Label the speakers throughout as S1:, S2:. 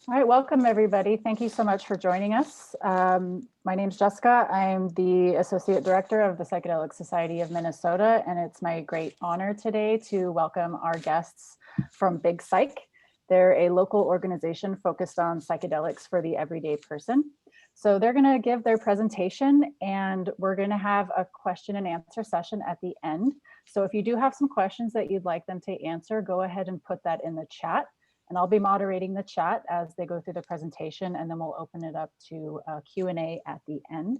S1: All right, welcome everybody. Thank you so much for joining us. My name is Jessica. I'm the Associate Director of the Psychedelic Society of Minnesota, and it's my great honor today to welcome our guests from Big Psych. They're a local organization focused on psychedelics for the everyday person. So they're gonna give their presentation and we're gonna have a question and answer session at the end. So if you do have some questions that you'd like them to answer, go ahead and put that in the chat. And I'll be moderating the chat as they go through the presentation, and then we'll open it up to Q&A at the end.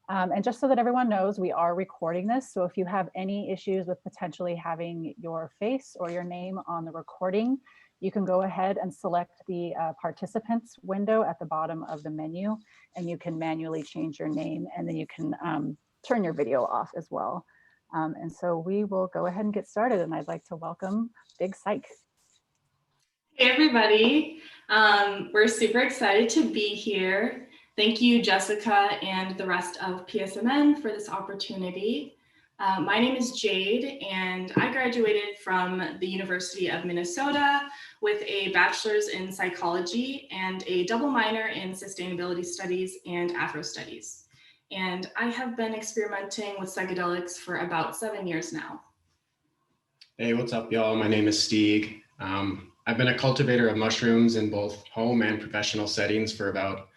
S1: And just so that everyone knows, we are recording this. So if you have any issues with potentially having your face or your name on the recording, you can go ahead and select the participants window at the bottom of the menu, and you can manually change your name, and then you can turn your video off as well. And so we will go ahead and get started, and I'd like to welcome Big Psych.
S2: Hey everybody, we're super excited to be here. Thank you, Jessica, and the rest of PSMN for this opportunity. My name is Jade, and I graduated from the University of Minnesota with a bachelor's in psychology and a double minor in sustainability studies and Afro studies. And I have been experimenting with psychedelics for about 7 years now.
S3: Hey, what's up, y'all? My name is Stieg. I've been a cultivator of mushrooms in both home and professional settings for about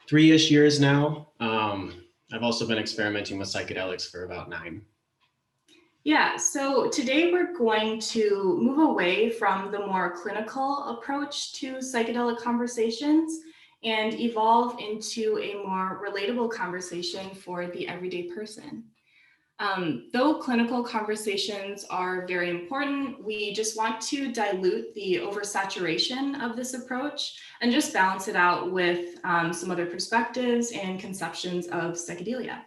S3: 3-ish years now. I've also been experimenting with psychedelics for about 9.
S2: Yeah, so today we're going to move away from the more clinical approach to psychedelic conversations and evolve into a more relatable conversation for the everyday person. Though clinical conversations are very important, we just want to dilute the oversaturation of this approach and just balance it out with some other perspectives and conceptions of psychedelia.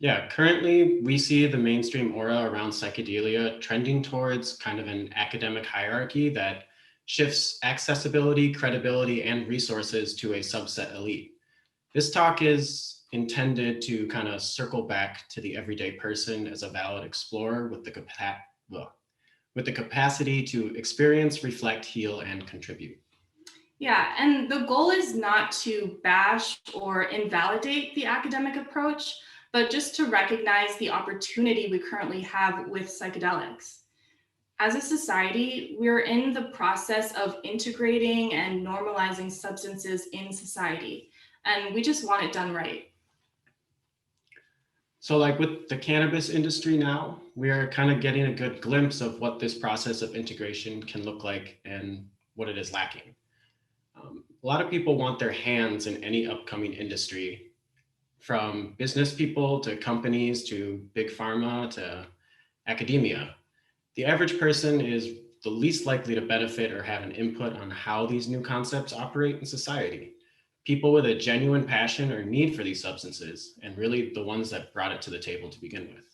S3: Yeah, currently we see the mainstream aura around psychedelia trending towards kind of an academic hierarchy that shifts accessibility, credibility, and resources to a subset elite. This talk is intended to kind of circle back to the everyday person as a valid explorer with the capacity to experience, reflect, heal, and contribute.
S2: Yeah, and the goal is not to bash or invalidate the academic approach, but just to recognize the opportunity we currently have with psychedelics. As a society, we're in the process of integrating and normalizing substances in society, and we just want it done right.
S3: So like with the cannabis industry now, we are kind of getting a good glimpse of what this process of integration can look like and what it is lacking. A lot of people want their hands in any upcoming industry, from business people to companies to big pharma to academia. The average person is the least likely to benefit or have an input on how these new concepts operate in society. People with a genuine passion or need for these substances, and really the ones that brought it to the table to begin with.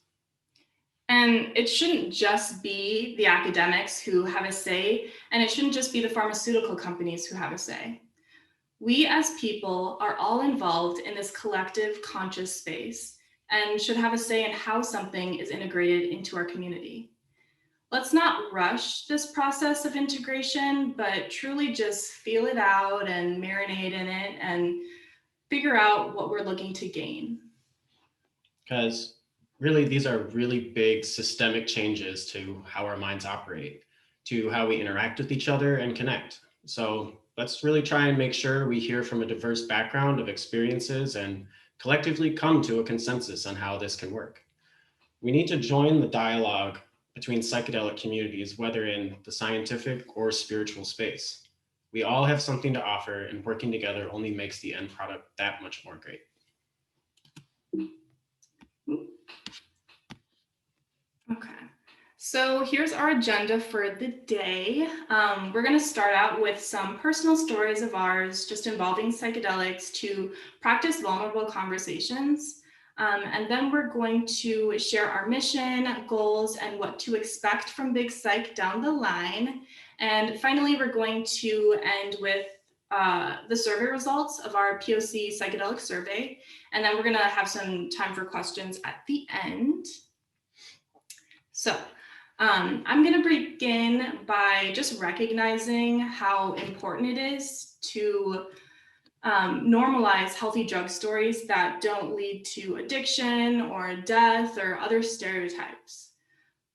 S2: And it shouldn't just be the academics who have a say, and it shouldn't just be the pharmaceutical companies who have a say. We as people are all involved in this collective conscious space and should have a say in how something is integrated into our community. Let's not rush this process of integration, but truly just feel it out and marinate in it and figure out what we're looking to gain.
S3: Because really, these are really big systemic changes to how our minds operate, to how we interact with each other and connect. So let's really try and make sure we hear from a diverse background of experiences and collectively come to a consensus on how this can work. We need to join the dialogue between psychedelic communities, whether in the scientific or spiritual space. We all have something to offer, and working together only makes the end product that much more great.
S2: Okay, so here's our agenda for the day. We're going to start out with some personal stories of ours just involving psychedelics to practice vulnerable conversations. And then we're going to share our mission, goals, and what to expect from Big Psych down the line. And finally, we're going to end with the survey results of our POC psychedelic survey. And then we're going to have some time for questions at the end. So I'm going to begin by just recognizing how important it is to normalize healthy drug stories that don't lead to addiction or death or other stereotypes.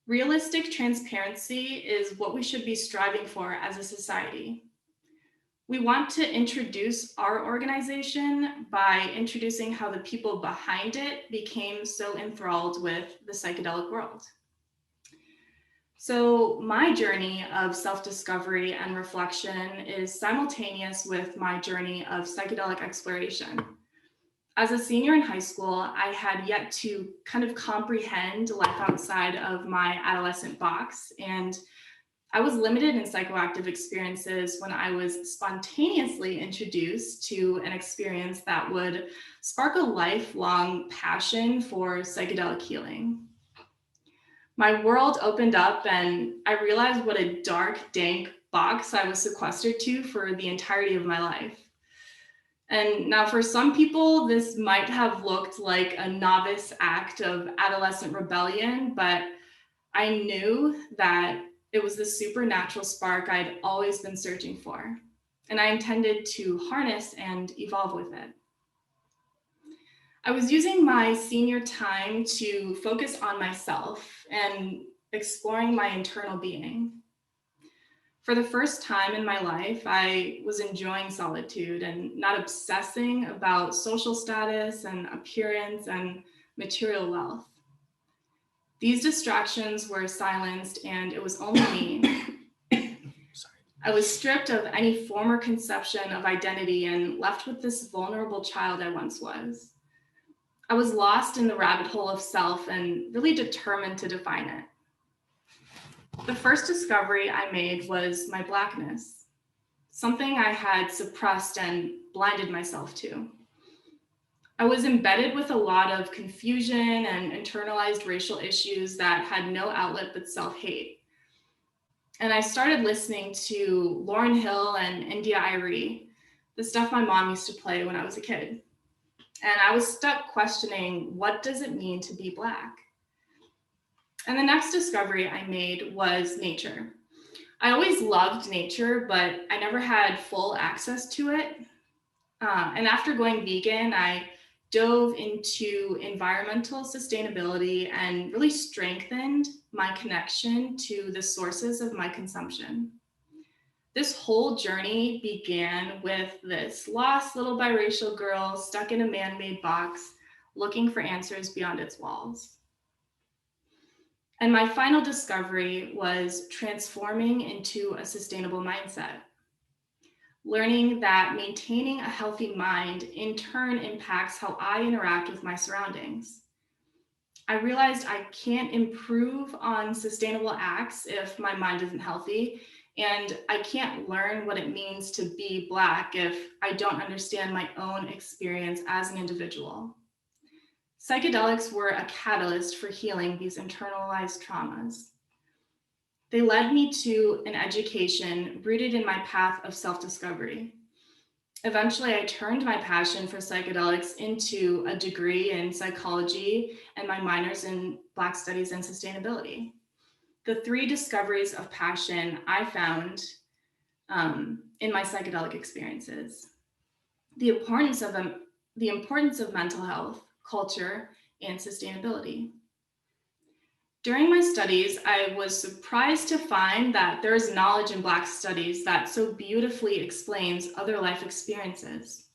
S2: Realistic transparency is what we should be striving for as a society. We want to introduce our organization by introducing how the people behind it became so enthralled with the psychedelic world. So my journey of self-discovery and reflection is simultaneous with my journey of psychedelic exploration. As a senior in high school, I had yet to kind of comprehend life outside of my adolescent box, and I was limited in psychoactive experiences when I was spontaneously introduced to an experience that would spark a lifelong passion for psychedelic healing. My world opened up and I realized what a dark, dank box I was sequestered to for the entirety of my life. And now for some people, this might have looked like a novice act of adolescent rebellion, but I knew that it was the supernatural spark I'd always been searching for, and I intended to harness and evolve with it. I was using my senior time to focus on myself and exploring my internal being. For the first time in my life, I was enjoying solitude and not obsessing about social status and appearance and material wealth. These distractions were silenced and it was only me. I was stripped of any former conception of identity and left with this vulnerable child I once was. I was lost in the rabbit hole of self and really determined to define it. The first discovery I made was my Blackness, something I had suppressed and blinded myself to. I was embedded with a lot of confusion and internalized racial issues that had no outlet but self-hate. And I started listening to Lauryn Hill and India Arie, the stuff my mom used to play when I was a kid. And I was stuck questioning, what does it mean to be Black? And the next discovery I made was nature. I always loved nature, but I never had full access to it. And after going vegan, I dove into environmental sustainability and really strengthened my connection to the sources of my consumption. This whole journey began with this lost little biracial girl stuck in a man-made box, looking for answers beyond its walls. And my final discovery was transforming into a sustainable mindset. Learning that maintaining a healthy mind in turn impacts how I interact with my surroundings. I realized I can't improve on sustainable acts if my mind isn't healthy, and I can't learn what it means to be Black if I don't understand my own experience as an individual. Psychedelics were a catalyst for healing these internalized traumas. They led me to an education rooted in my path of self-discovery. Eventually, I turned my passion for psychedelics into a degree in psychology and my minors in Black studies and sustainability. The three discoveries of passion I found in my psychedelic experiences: the importance of mental health, culture, and sustainability. During my studies, I was surprised to find that there is knowledge in Black studies that so beautifully explains other life experiences.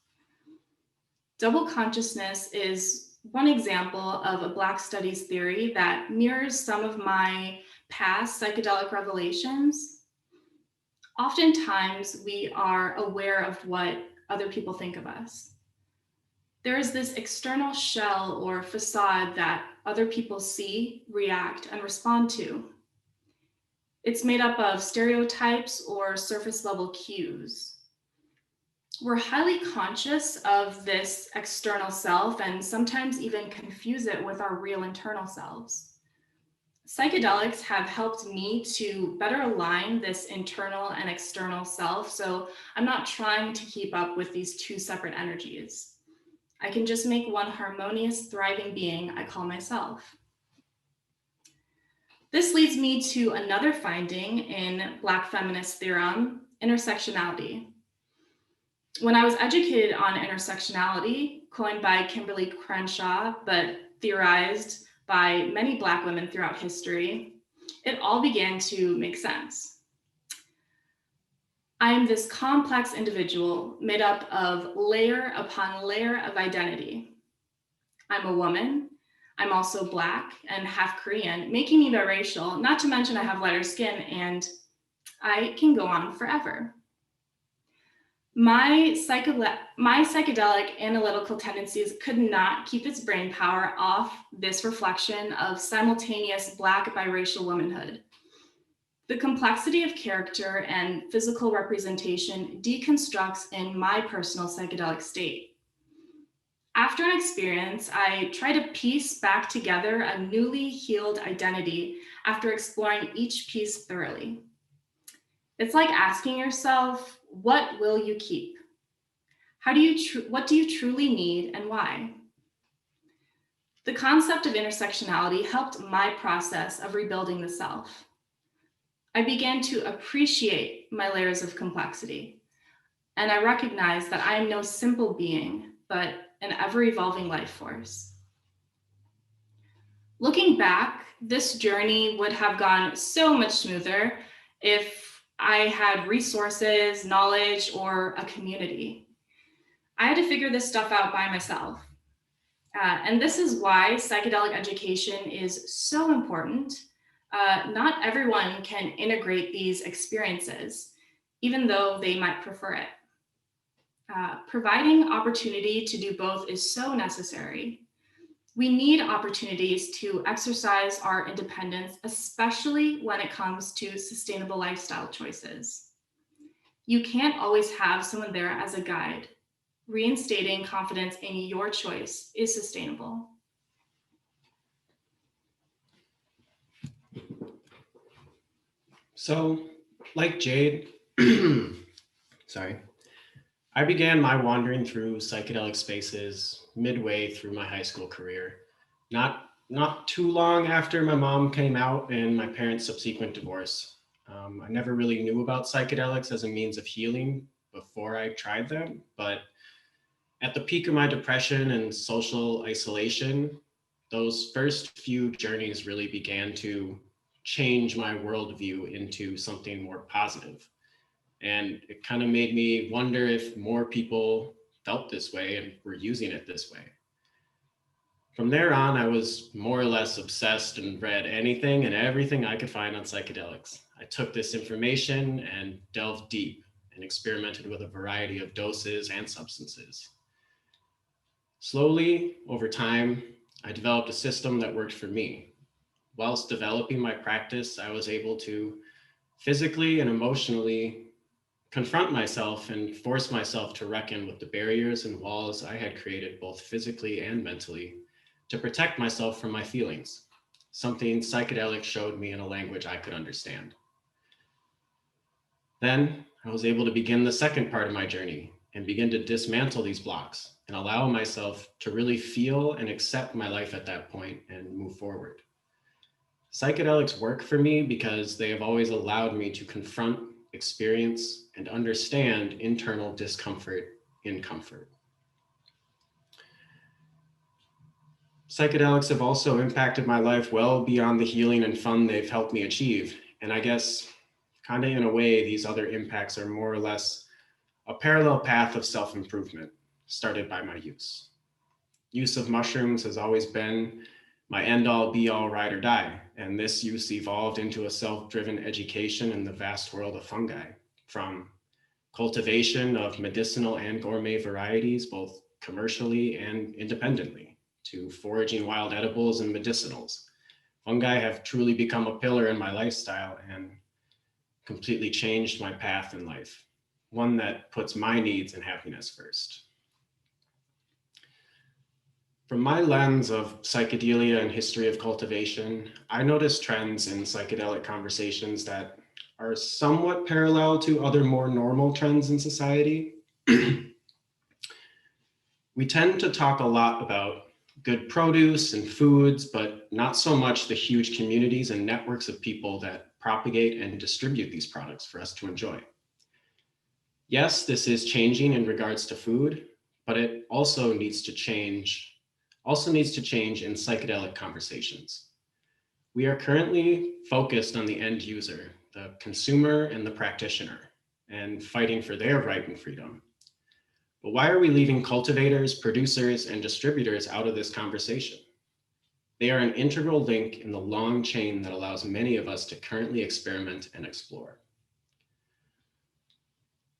S2: Double consciousness is one example of a Black studies theory that mirrors some of my past psychedelic revelations. Oftentimes, we are aware of what other people think of us. There is this external shell or facade that other people see, react, and respond to. It's made up of stereotypes or surface level cues. We're highly conscious of this external self and sometimes even confuse it with our real internal selves. Psychedelics have helped me to better align this internal and external self, so I'm not trying to keep up with these two separate energies. I can just make one harmonious, thriving being I call myself. This leads me to another finding in Black feminist theorem, intersectionality. When I was educated on intersectionality, coined by Kimberly Crenshaw, but theorized by many Black women throughout history, it all began to make sense. I am this complex individual made up of layer upon layer of identity. I'm a woman. I'm also Black and half Korean, making me biracial, not to mention I have lighter skin, and I can go on forever. My psychedelic analytical tendencies could not keep its brain power off this reflection of simultaneous Black biracial womanhood. The complexity of character and physical representation deconstructs in my personal psychedelic state. After an experience, I try to piece back together a newly healed identity after exploring each piece thoroughly. It's like asking yourself, what will you keep? What do you truly need and why? The concept of intersectionality helped my process of rebuilding the self. I began to appreciate my layers of complexity, and I recognized that I am no simple being, but an ever-evolving life force. Looking back, this journey would have gone so much smoother if I had resources, knowledge, or a community. I had to figure this stuff out by myself. And this is why psychedelic education is so important. Not everyone can integrate these experiences, even though they might prefer it. Providing opportunity to do both is so necessary. We need opportunities to exercise our independence, especially when it comes to sustainable lifestyle choices. You can't always have someone there as a guide. Reinstating confidence in your choice is sustainable.
S3: So, like Jade, I began my wandering through psychedelic spaces midway through my high school career. Not too long after my mom came out and my parents' subsequent divorce. I never really knew about psychedelics as a means of healing before I tried them, but at the peak of my depression and social isolation, those first few journeys really began to change my worldview into something more positive. And it kind of made me wonder if more people felt this way and were using it this way. From there on, I was more or less obsessed and read anything and everything I could find on psychedelics. I took this information and delved deep and experimented with a variety of doses and substances. Slowly, over time, I developed a system that worked for me. Whilst developing my practice, I was able to physically and emotionally confront myself and force myself to reckon with the barriers and walls I had created both physically and mentally to protect myself from my feelings, something psychedelics showed me in a language I could understand. Then I was able to begin the second part of my journey and begin to dismantle these blocks and allow myself to really feel and accept my life at that point and move forward. Psychedelics work for me because they have always allowed me to confront, experience, and understand internal discomfort in comfort. Psychedelics have also impacted my life well beyond the healing and fun they've helped me achieve. And I guess kind of in a way, these other impacts are more or less a parallel path of self-improvement started by my use. Use of mushrooms has always been my end-all be-all ride or die. And this use evolved into a self-driven education in the vast world of fungi, from cultivation of medicinal and gourmet varieties, both commercially and independently, to foraging wild edibles and medicinals. Fungi have truly become a pillar in my lifestyle and completely changed my path in life, one that puts my needs and happiness first. From my lens of psychedelia and history of cultivation, I notice trends in psychedelic conversations that are somewhat parallel to other more normal trends in society. We tend to talk a lot about good produce and foods, but not so much the huge communities and networks of people that propagate and distribute these products for us to enjoy. Yes, this is changing in regards to food, but it also needs to change in psychedelic conversations. We are currently focused on the end user, the consumer and the practitioner, and fighting for their right and freedom. But why are we leaving cultivators, producers, and distributors out of this conversation? They are an integral link in the long chain that allows many of us to currently experiment and explore.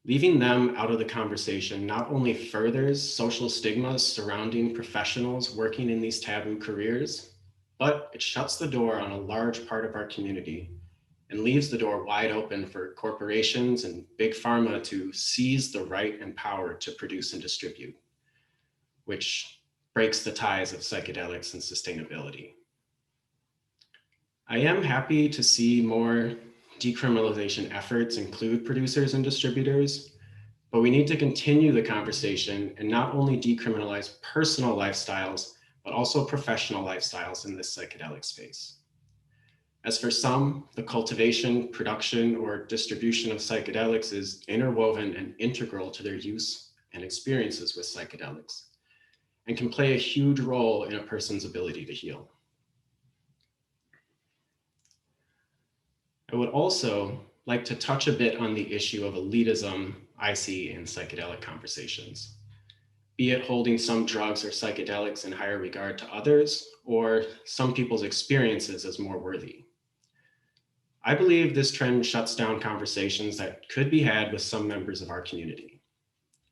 S3: Leaving them out of the conversation not only furthers social stigmas surrounding professionals working in these taboo careers, but it shuts the door on a large part of our community and leaves the door wide open for corporations and big pharma to seize the right and power to produce and distribute, which breaks the ties of psychedelics and sustainability. I am happy to see more decriminalization efforts include producers and distributors, but we need to continue the conversation and not only decriminalize personal lifestyles, but also professional lifestyles in this psychedelic space. As for some, the cultivation, production, or distribution of psychedelics is interwoven and integral to their use and experiences with psychedelics, and can play a huge role in a person's ability to heal. I would also like to touch a bit on the issue of elitism I see in psychedelic conversations, be it holding some drugs or psychedelics in higher regard to others, or some people's experiences as more worthy. I believe this trend shuts down conversations that could be had with some members of our community.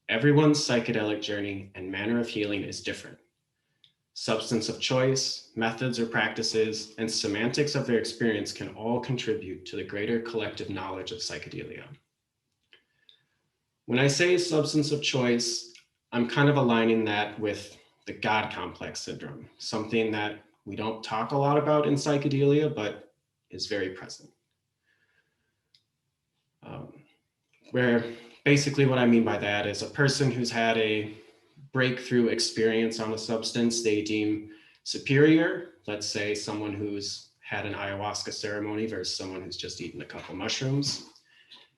S3: Everyone's psychedelic journey and manner of healing is different. Substance of choice, methods or practices, and semantics of their experience can all contribute to the greater collective knowledge of psychedelia. When I say substance of choice, I'm kind of aligning that with the God complex syndrome, something that we don't talk a lot about in psychedelia, but is very present. Where basically what I mean by that is a person who's had a breakthrough experience on a substance they deem superior, let's say someone who's had an ayahuasca ceremony versus someone who's just eaten a couple mushrooms.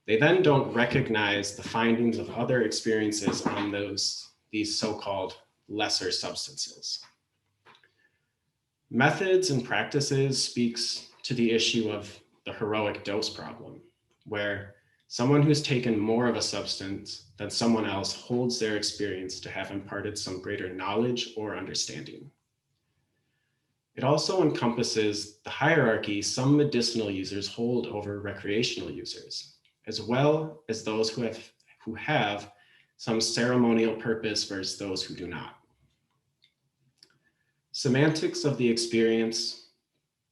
S3: They then don't recognize the findings of other experiences on these so-called lesser substances. Methods and practices speaks to the issue of the heroic dose problem, where someone who's taken more of a substance than someone else holds their experience to have imparted some greater knowledge or understanding. It also encompasses the hierarchy some medicinal users hold over recreational users, as well as those who have some ceremonial purpose versus those who do not. Semantics of the experience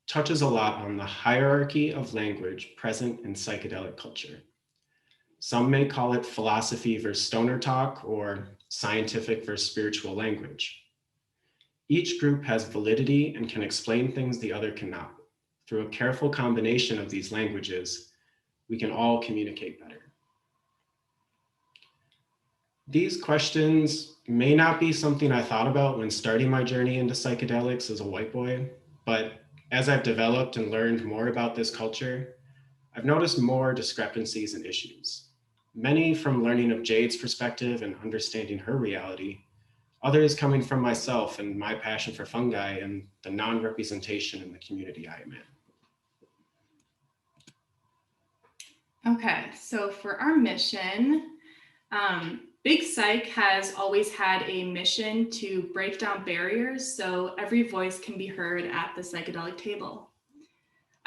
S3: touches a lot on the hierarchy of language present in psychedelic culture. Some may call it philosophy versus stoner talk or scientific versus spiritual language. Each group has validity and can explain things the other cannot. Through a careful combination of these languages, we can all communicate better. These questions may not be something I thought about when starting my journey into psychedelics as a white boy, but as I've developed and learned more about this culture, I've noticed more discrepancies and issues. Many from learning of Jade's perspective and understanding her reality, others coming from myself and my passion for fungi and the non-representation in the community I am in.
S2: Okay, so for our mission, Big Psych has always had a mission to break down barriers so every voice can be heard at the psychedelic table.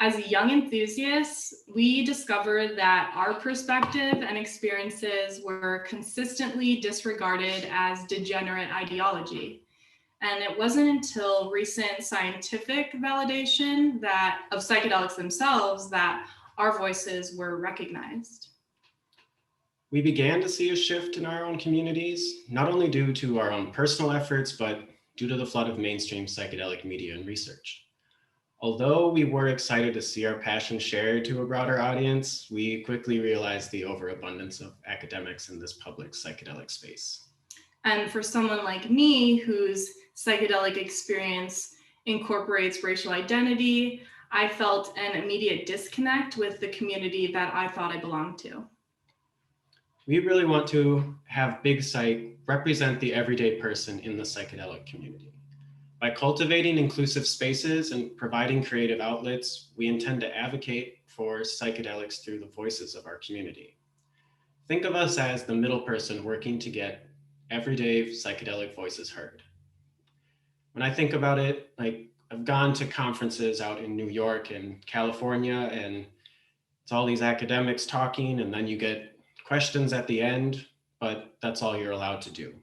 S2: As young enthusiasts, we discovered that our perspective and experiences were consistently disregarded as degenerate ideology. And it wasn't until recent scientific validation of psychedelics themselves that our voices were recognized.
S3: We began to see a shift in our own communities, not only due to our own personal efforts, but due to the flood of mainstream psychedelic media and research. Although we were excited to see our passion shared to a broader audience, we quickly realized the overabundance of academics in this public psychedelic space.
S2: And for someone like me, whose psychedelic experience incorporates racial identity, I felt an immediate disconnect with the community that I thought I belonged to.
S3: We really want to have Big Psych represent the everyday person in the psychedelic community. By cultivating inclusive spaces and providing creative outlets, we intend to advocate for psychedelics through the voices of our community. Think of us as the middle person working to get everyday psychedelic voices heard. When I think about it, like I've gone to conferences out in New York and California, and it's all these academics talking, and then you get questions at the end, but that's all you're allowed to do.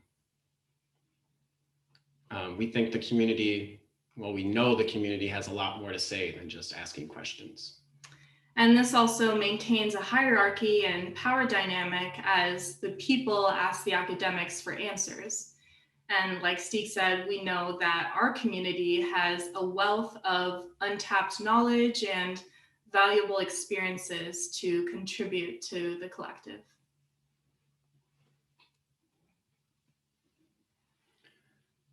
S3: We think the community, well, we know the community has a lot more to say than just asking questions.
S2: And this also maintains a hierarchy and power dynamic as the people ask the academics for answers. And like Steve said, we know that our community has a wealth of untapped knowledge and valuable experiences to contribute to the collective.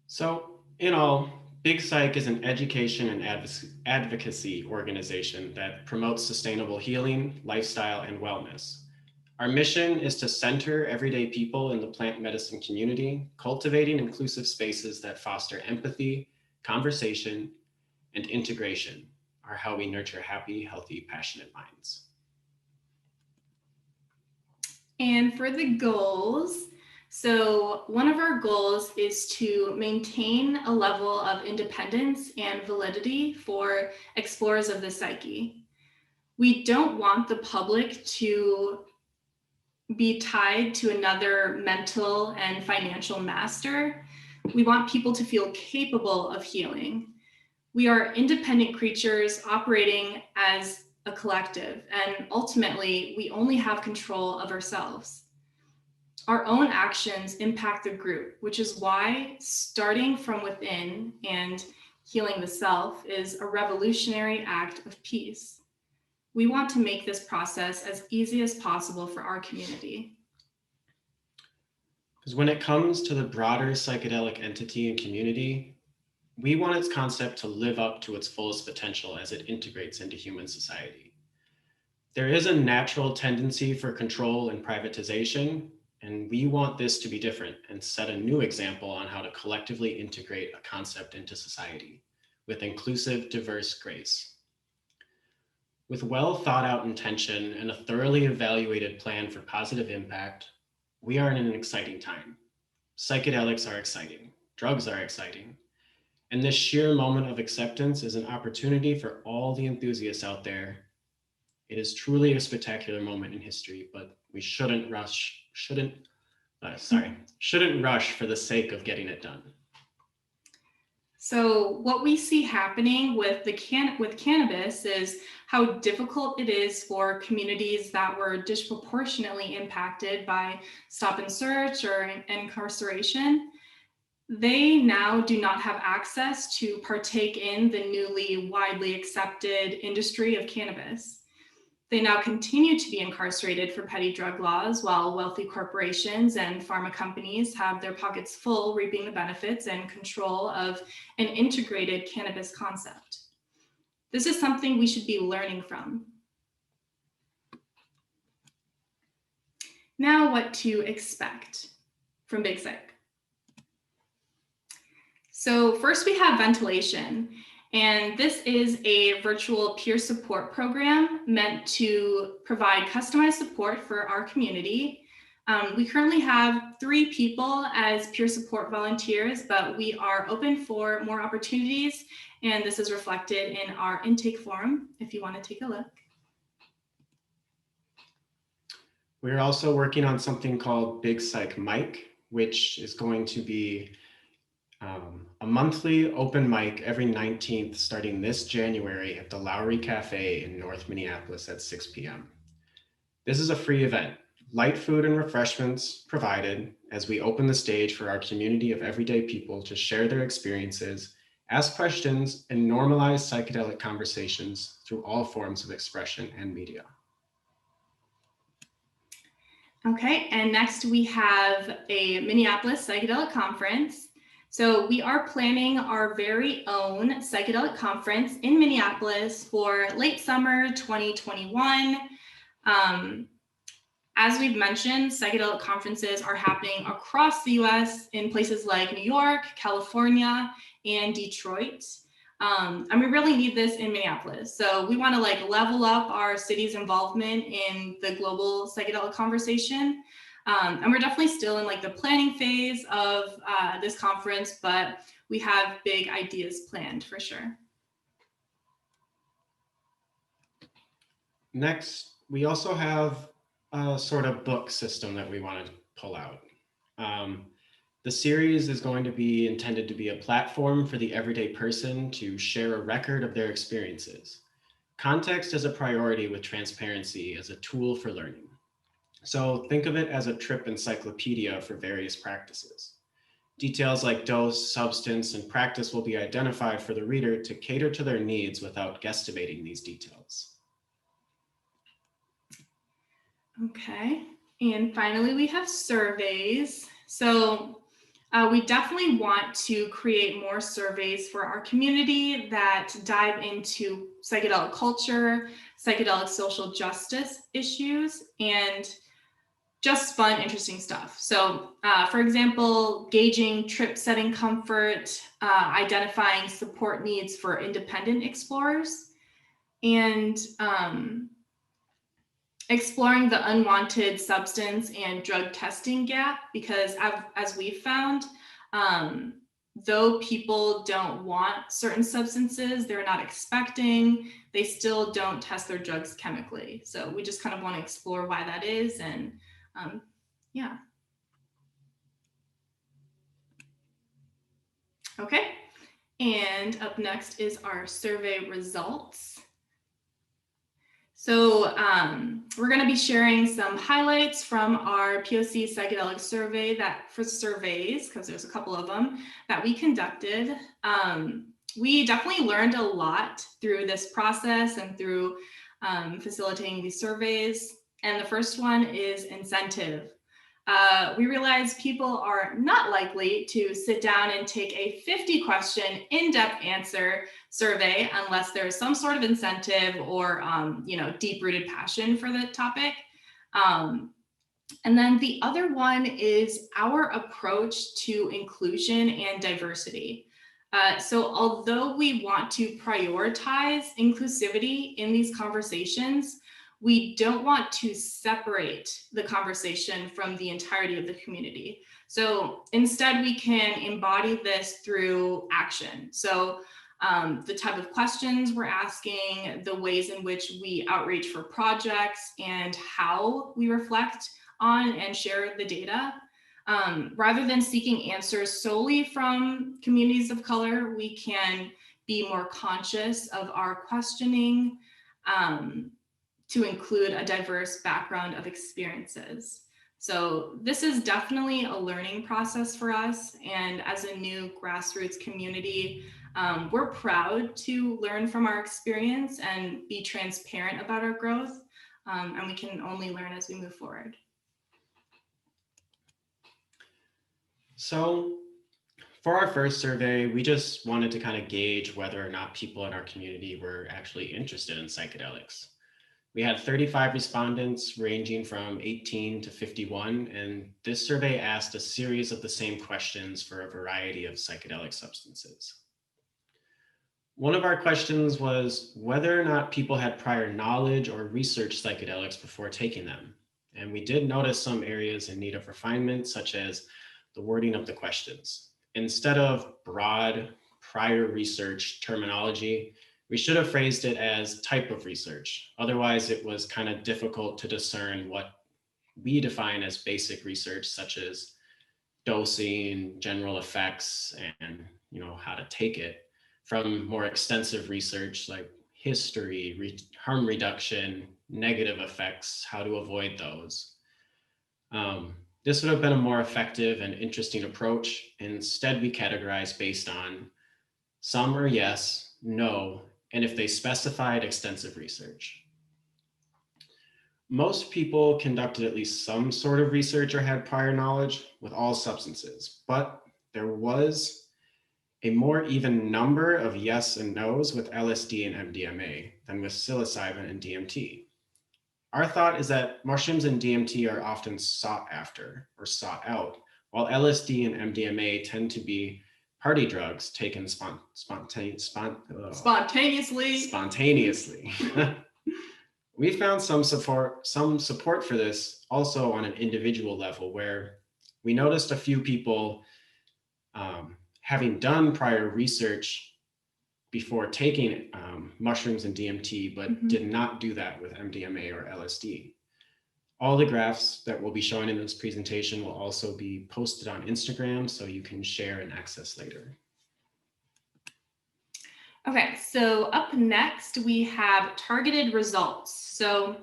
S3: So in all, Big Psych is an education and advocacy organization that promotes sustainable healing, lifestyle, and wellness. Our mission is to center everyday people in the plant medicine community, cultivating inclusive spaces that foster empathy, conversation, and integration are how we nurture happy, healthy, passionate minds.
S2: And for the goals, so one of our goals is to maintain a level of independence and validity for explorers of the psyche. We don't want the public to be tied to another mental and financial master. We want people to feel capable of healing. We are independent creatures operating as a collective, and ultimately, we only have control of ourselves. Our own actions impact the group, which is why starting from within and healing the self is a revolutionary act of peace. We want to make this process as easy as possible for our community.
S3: Because when it comes to the broader psychedelic entity and community, we want its concept to live up to its fullest potential as it integrates into human society. There is a natural tendency for control and privatization, and we want this to be different and set a new example on how to collectively integrate a concept into society with inclusive, diverse grace. With well thought out intention and a thoroughly evaluated plan for positive impact, we are in an exciting time. Psychedelics are exciting, drugs are exciting, and this sheer moment of acceptance is an opportunity for all the enthusiasts out there. It is truly a spectacular moment in history, but we shouldn't rush for the sake of getting it done.
S2: So what we see happening with cannabis is how difficult it is for communities that were disproportionately impacted by stop and search or incarceration. They now do not have access to partake in the newly widely accepted industry of cannabis. They now continue to be incarcerated for petty drug laws, while wealthy corporations and pharma companies have their pockets full, reaping the benefits and control of an integrated cannabis concept. This is something we should be learning from. Now, what to expect from Big Psych. So first we have ventilation. And this is a virtual peer support program meant to provide customized support for our community. We currently have 3 people as peer support volunteers, but we are open for more opportunities. And this is reflected in our intake form, if you want to take a look.
S3: We're also working on something called Big Psych Mic, which is going to be a monthly open mic every 19th starting this January at the Lowry Cafe in North Minneapolis at 6 p.m. This is a free event, light food and refreshments provided as we open the stage for our community of everyday people to share their experiences, ask questions, and normalize psychedelic conversations through all forms of expression and media.
S2: Okay, and next we have a Minneapolis Psychedelic Conference. So we are planning our very own psychedelic conference in Minneapolis for late summer 2021. As we've mentioned, psychedelic conferences are happening across the US in places like New York, California, and Detroit. And we really need this in Minneapolis. So we want to level up our city's involvement in the global psychedelic conversation. And we're definitely still in the planning phase of this conference, but we have big ideas planned for sure.
S3: Next, we also have a sort of book system that we want to pull out. The series is going to be intended to be a platform for the everyday person to share a record of their experiences. Context is a priority with transparency as a tool for learning. So think of it as a trip encyclopedia for various practices. Details like dose, substance, and practice will be identified for the reader to cater to their needs without guesstimating these details.
S2: Okay, and finally we have surveys. So we definitely want to create more surveys for our community that dive into psychedelic culture, psychedelic social justice issues, and just fun, interesting stuff. So for example, gauging trip setting comfort, identifying support needs for independent explorers, and exploring the unwanted substance and drug testing gap, because as we've found, though people don't want certain substances they're not expecting, they still don't test their drugs chemically. So we just kind of want to explore why that is, and yeah. Okay, and up next is our survey results. So we're going to be sharing some highlights from our POC psychedelic survey because there's a couple of them that we conducted. We definitely learned a lot through this process and through facilitating these surveys. And the first one is incentive. We realized people are not likely to sit down and take a 50-question in-depth answer survey unless there's some sort of incentive or deep-rooted passion for the topic. And then the other one is our approach to inclusion and diversity. So although we want to prioritize inclusivity in these conversations, we don't want to separate the conversation from the entirety of the community. So instead, we can embody this through action. So the type of questions we're asking, the ways in which we outreach for projects, and how we reflect on and share the data. Rather than seeking answers solely from communities of color, we can be more conscious of our questioning, to include a diverse background of experiences. So this is definitely a learning process for us. And as a new grassroots community, we're proud to learn from our experience and be transparent about our growth. And we can only learn as we move forward.
S3: So for our first survey, we just wanted to kind of gauge whether or not people in our community were actually interested in psychedelics. We had 35 respondents ranging from 18 to 51, and this survey asked a series of the same questions for a variety of psychedelic substances. One of our questions was whether or not people had prior knowledge or researched psychedelics before taking them. And we did notice some areas in need of refinement, such as the wording of the questions. Instead of broad prior research terminology, we should have phrased it as type of research. Otherwise, it was kind of difficult to discern what we define as basic research, such as dosing, general effects, and how to take it, from more extensive research like history, harm reduction, negative effects, how to avoid those. This would have been a more effective and interesting approach. Instead, we categorize based on some are yes, no, and if they specified extensive research. Most people conducted at least some sort of research or had prior knowledge with all substances, but there was a more even number of yes and no's with LSD and MDMA than with psilocybin and DMT. Our thought is that mushrooms and DMT are often sought after or sought out, while LSD and MDMA tend to be party drugs taken spontaneously. We found some support for this also on an individual level, where we noticed a few people having done prior research before taking mushrooms and DMT, but did not do that with MDMA or LSD. All the graphs that we'll be showing in this presentation will also be posted on Instagram, so you can share and access later.
S2: Okay, so up next we have targeted results. So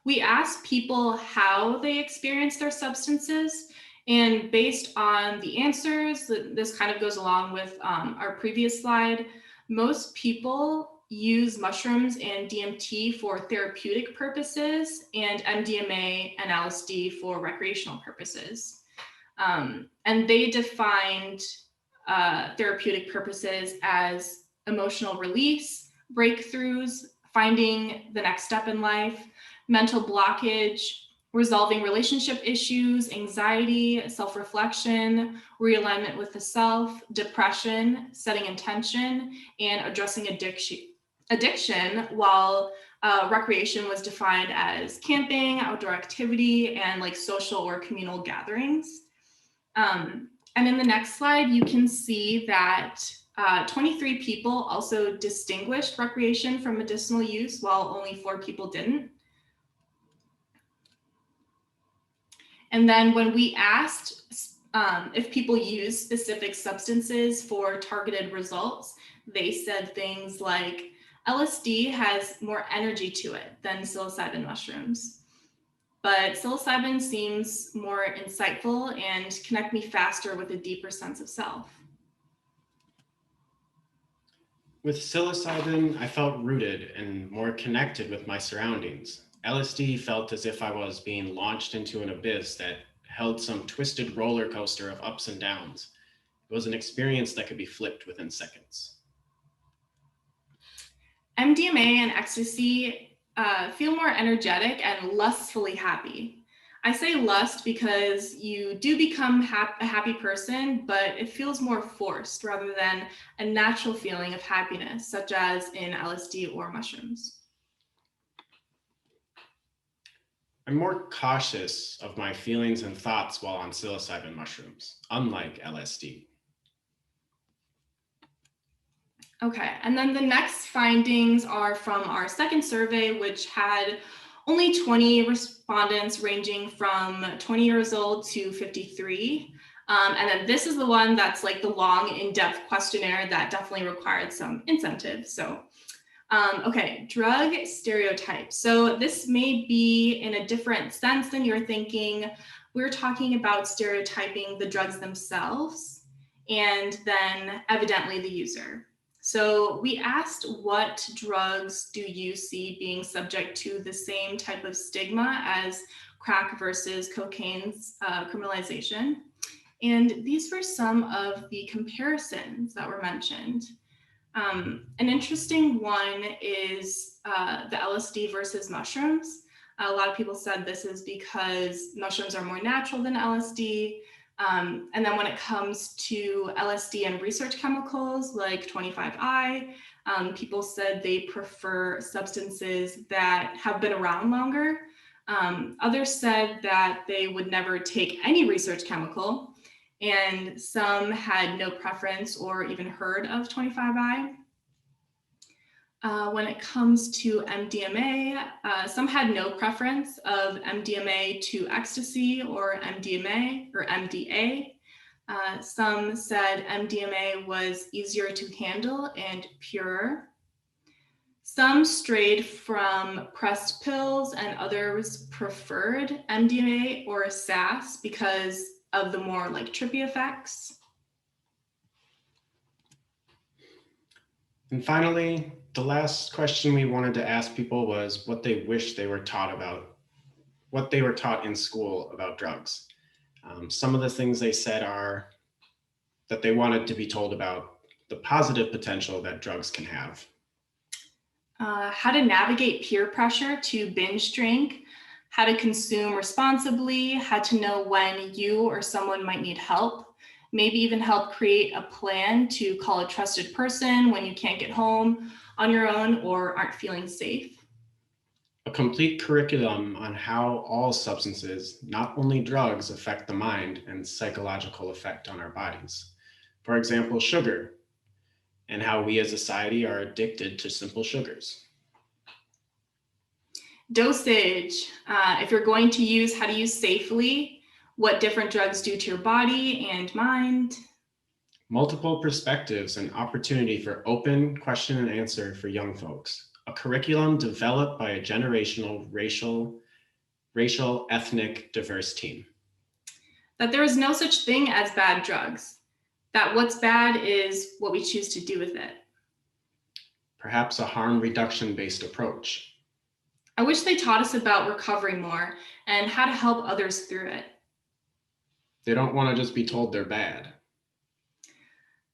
S2: we asked people how they experienced their substances, and based on the answers, this kind of goes along with our previous slide, most people use mushrooms and DMT for therapeutic purposes and MDMA and LSD for recreational purposes. And they defined therapeutic purposes as emotional release, breakthroughs, finding the next step in life, mental blockage, resolving relationship issues, anxiety, self-reflection, realignment with the self, depression, setting intention, and addressing addiction, while recreation was defined as camping, outdoor activity, and like social or communal gatherings. And in the next slide, you can see that 23 people also distinguished recreation from medicinal use, while only 4 people didn't. And then when we asked if people use specific substances for targeted results, they said things like LSD has more energy to it than psilocybin mushrooms. But psilocybin seems more insightful and connect me faster with a deeper sense of self.
S3: With psilocybin, I felt rooted and more connected with my surroundings. LSD felt as if I was being launched into an abyss that held some twisted roller coaster of ups and downs. It was an experience that could be flipped within seconds.
S2: MDMA and ecstasy feel more energetic and lustfully happy. I say lust because you do become a happy person, but it feels more forced rather than a natural feeling of happiness, such as in LSD or mushrooms.
S3: I'm more cautious of my feelings and thoughts while on psilocybin mushrooms, unlike LSD.
S2: Okay, and then the next findings are from our second survey, which had only 20 respondents ranging from 20 years old to 53. And then this is the one that's like the long, in-depth questionnaire that definitely required some incentive. So, okay, drug stereotypes. So this may be in a different sense than you're thinking. We're talking about stereotyping the drugs themselves and then evidently the user. So we asked, what drugs do you see being subject to the same type of stigma as crack versus cocaine's criminalization? And these were some of the comparisons that were mentioned. An interesting one is the LSD versus mushrooms. A lot of people said this is because mushrooms are more natural than LSD. And then when it comes to LSD and research chemicals like 25I, people said they prefer substances that have been around longer. Others said that they would never take any research chemical, and some had no preference or even heard of 25I. When it comes to MDMA, some had no preference of MDMA to ecstasy or MDMA or MDA. Some said MDMA was easier to handle and purer. Some strayed from pressed pills, and others preferred MDMA or SAS because of the more like trippy effects.
S3: And finally, the last question we wanted to ask people was what they wish they were taught about what they were taught in school about drugs. Some of the things they said are that they wanted to be told about the positive potential that drugs can have.
S2: How to navigate peer pressure to binge drink, how to consume responsibly, how to know when you or someone might need help, maybe even help create a plan to call a trusted person when you can't get home on your own or aren't feeling safe.
S3: A complete curriculum on how all substances, not only drugs, affect the mind and psychological effect on our bodies. For example, sugar, and how we as a society are addicted to simple sugars.
S2: Dosage, if you're going to use, how to use safely, what different drugs do to your body and mind.
S3: Multiple perspectives and opportunity for open question and answer for young folks. A curriculum developed by a generational, racial, ethnic, diverse team.
S2: That there is no such thing as bad drugs. That what's bad is what we choose to do with it.
S3: Perhaps a harm reduction-based approach.
S2: I wish they taught us about recovery more and how to help others through it.
S3: They don't want to just be told they're bad.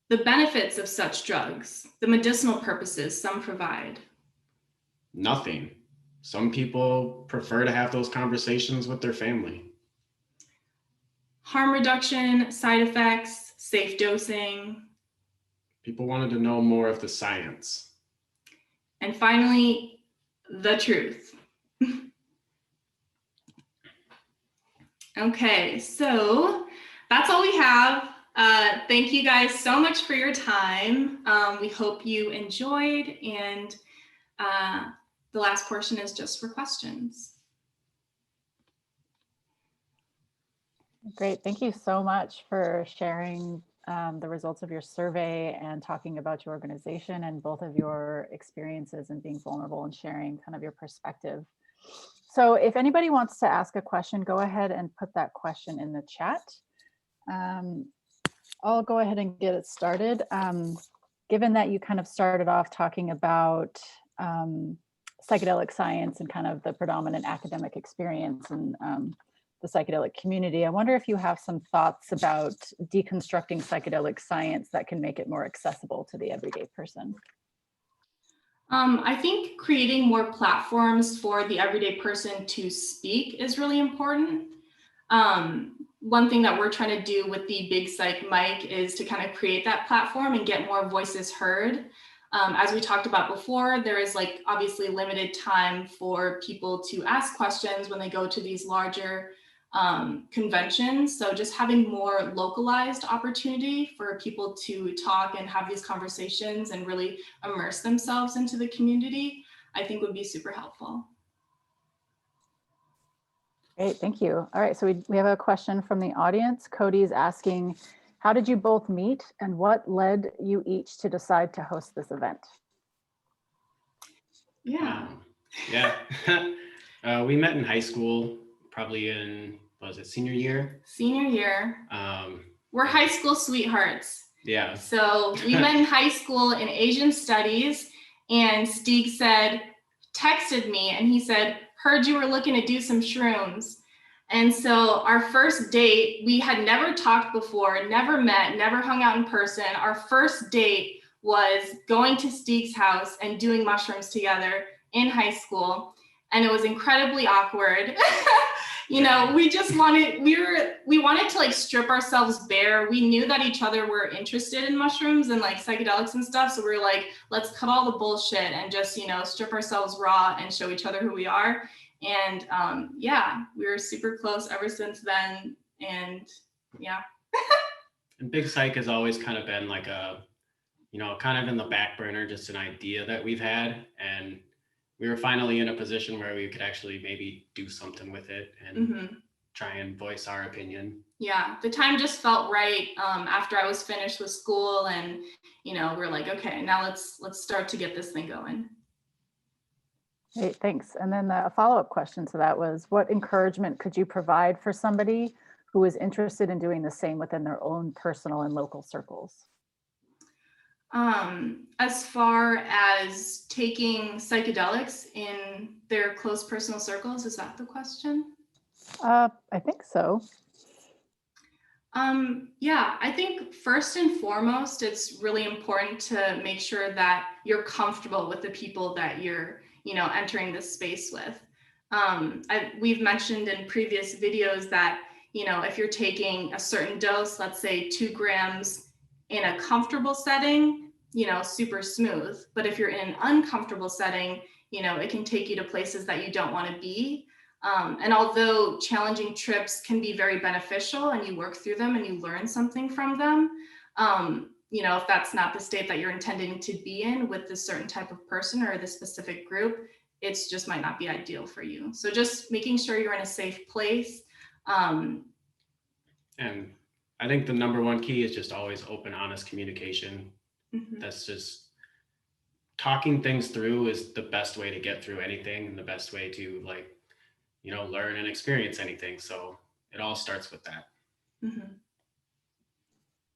S2: The benefits of such drugs, the medicinal purposes some provide.
S3: Nothing. Some people prefer to have those conversations with their family.
S2: Harm reduction, side effects, safe dosing.
S3: People wanted to know more of the science.
S2: And finally, the truth. Okay, so that's all we have. Thank you guys so much for your time. We hope you enjoyed, and the last portion is just for questions.
S1: Great. Thank you so much for sharing the results of your survey and talking about your organization and both of your experiences and being vulnerable and sharing kind of your perspective. So if anybody wants to ask a question, go ahead and put that question in the chat. I'll go ahead and get it started. Given that you kind of started off talking about psychedelic science and kind of the predominant academic experience and the psychedelic community, I wonder if you have some thoughts about deconstructing psychedelic science that can make it more accessible to the everyday person.
S2: I think creating more platforms for the everyday person to speak is really important. One thing that we're trying to do with the Big Psych mic is to kind of create that platform and get more voices heard. As we talked about before, there is like obviously limited time for people to ask questions when they go to these larger conventions. So just having more localized opportunity for people to talk and have these conversations and really immerse themselves into the community, I think would be super helpful.
S1: Great, thank you. All right, so we have a question from the audience. Cody is asking, how did you both meet and what led you each to decide to host this event?
S2: Yeah.
S3: We met in high school, probably in, what was it, senior year?
S2: Senior year. We're high school sweethearts.
S3: Yeah.
S2: So we met in high school in Asian studies, and Stieg texted me and he said, heard you were looking to do some shrooms. And so our first date, we had never talked before, never met, never hung out in person. Our first date was going to Stieg's house and doing mushrooms together in high school. And it was incredibly awkward. You know, we wanted to like strip ourselves bare. We knew that each other were interested in mushrooms and like psychedelics and stuff. So we were like, let's cut all the bullshit and just, you know, strip ourselves raw and show each other who we are. And yeah, we were super close ever since then. And yeah.
S3: And Big Psych has always kind of been like a, you know, kind of in the back burner, just an idea that we've had. And we were finally in a position where we could actually maybe do something with it and try and voice our opinion.
S2: Yeah, the time just felt right after I was finished with school, and you know, we're like, okay, now let's start to get this thing going.
S1: Great, thanks. And then a follow-up question to that was, what encouragement could you provide for somebody who is interested in doing the same within their own personal and local circles?
S2: As far as taking psychedelics in their close personal circles, is that the question?
S1: I think so.
S2: Yeah, I think first and foremost, it's really important to make sure that you're comfortable with the people that you're, entering this space with. We've mentioned in previous videos that, if you're taking a certain dose, let's say 2 grams in a comfortable setting, super smooth. But if you're in an uncomfortable setting, it can take you to places that you don't want to be. And although challenging trips can be very beneficial and you work through them and you learn something from them, if that's not the state that you're intending to be in with this certain type of person or this specific group, it's just might not be ideal for you. So just making sure you're in a safe place.
S3: And I think the number one key is just always open, honest communication.
S2: Mhm.
S3: That's just talking things through is the best way to get through anything and the best way to learn and experience anything. So it all starts with that.
S2: Mhm.